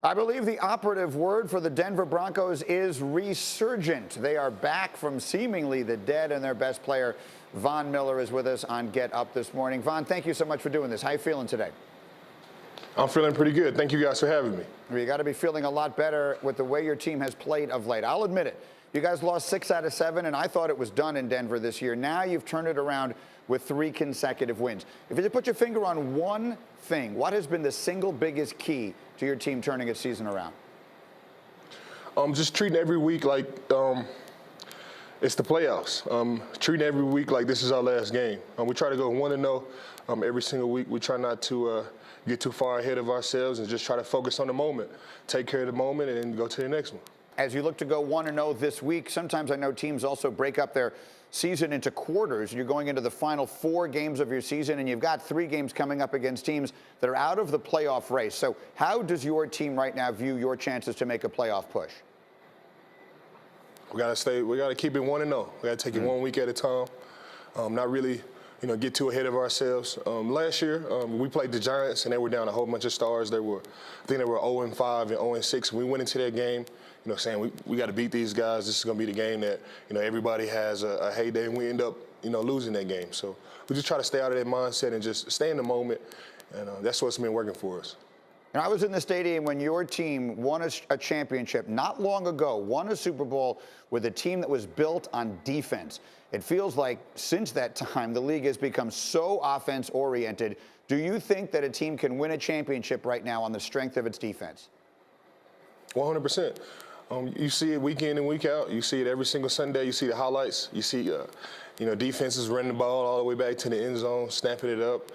I believe the operative word for the Denver Broncos is resurgent. They are back from seemingly the dead, and their best player, Von Miller, is with us on Get Up this morning. Von, thank you so much for doing this. How you feeling today? I'm feeling pretty good. Thank you guys for having me. You got to be feeling a lot better with the way your team has played of late. I'll admit it. You guys lost 6 out of 7, and I thought it was done in Denver this year. Now you've turned it around with 3 consecutive wins. If you had to put your finger on one thing, what has been the single biggest key to your team turning its season around? Just treating every week like it's the playoffs. Treating every week like this is our last game. We try to go 1-0 every single week. We try not to get too far ahead of ourselves and just try to focus on the moment, take care of the moment, and then go to the next one. As you look to go 1-0 this week, sometimes I know teams also break up their season into quarters. You're going into the final 4 games of your season, and you've got 3 games coming up against teams that are out of the playoff race. So how does your team right now view your chances to make a playoff push? We got to keep it 1-0. We got to take it 1 week at a time. Not really, get too ahead of ourselves. Last year, we played the Giants, and they were down a whole bunch of stars. I think they were 0-5 and 0-6. We went into that game, saying we got to beat these guys. This is going to be the game that, everybody has a heyday, and we end up, losing that game. So we just try to stay out of that mindset and just stay in the moment, and that's what's been working for us. And I was in the stadium when your team won a championship not long ago, won a Super Bowl with a team that was built on defense. It feels like since that time, the league has become so offense-oriented. Do you think that a team can win a championship right now on the strength of its defense? 100%. You see it week in and week out. You see it every single Sunday. You see the highlights. You see, defenses running the ball all the way back to the end zone, snapping it up.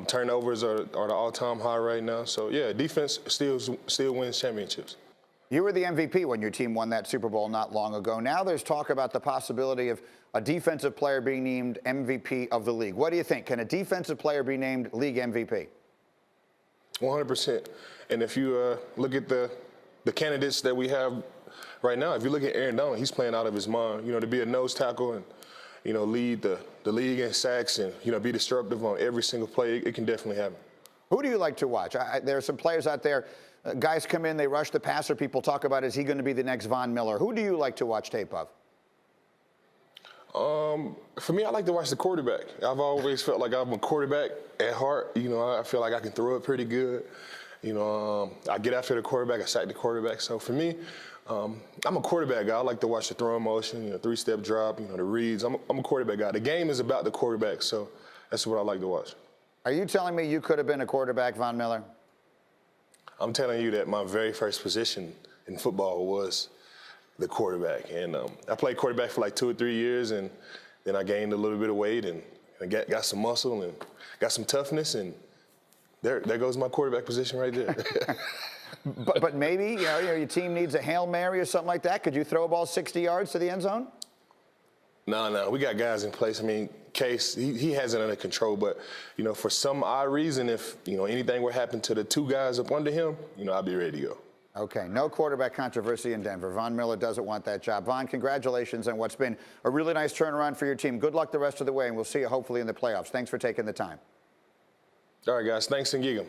Turnovers are the all-time high right now. So, yeah, defense still wins championships. You were the MVP when your team won that Super Bowl not long ago. Now there's talk about the possibility of a defensive player being named MVP of the league. What do you think? Can a defensive player be named league MVP? 100%. And if you look at the candidates that we have right now, if you look at Aaron Donald, he's playing out of his mind. To be a nose tackle and lead the league in sacks and, be disruptive on every single play, it can definitely happen. Who do you like to watch? There are some players out there, guys come in, they rush the passer, people talk about, is he going to be the next Von Miller? Who do you like to watch tape of? For me, I like to watch the quarterback. I've always felt like I'm a quarterback at heart. I feel like I can throw it pretty good. I get after the quarterback, I sack the quarterback. So for me, I'm a quarterback guy. I like to watch the throwing motion, 3-step drop, the reads. I'm a quarterback guy. The game is about the quarterback, so that's what I like to watch. Are you telling me you could have been a quarterback, Von Miller? I'm telling you that my very first position in football was the quarterback. And I played quarterback for like 2 or 3 years, and then I gained a little bit of weight and got some muscle and got some toughness, and there goes my quarterback position right there. But maybe, your team needs a Hail Mary or something like that. Could you throw a ball 60 yards to the end zone? No. We got guys in place. I mean, Case, he has it under control. But, for some odd reason, if, anything were to happen to the 2 guys up under him, I'll be ready to go. Okay, no quarterback controversy in Denver. Von Miller doesn't want that job. Von, congratulations on what's been a really nice turnaround for your team. Good luck the rest of the way, and we'll see you hopefully in the playoffs. Thanks for taking the time. All right, guys. Thanks, and gig 'em.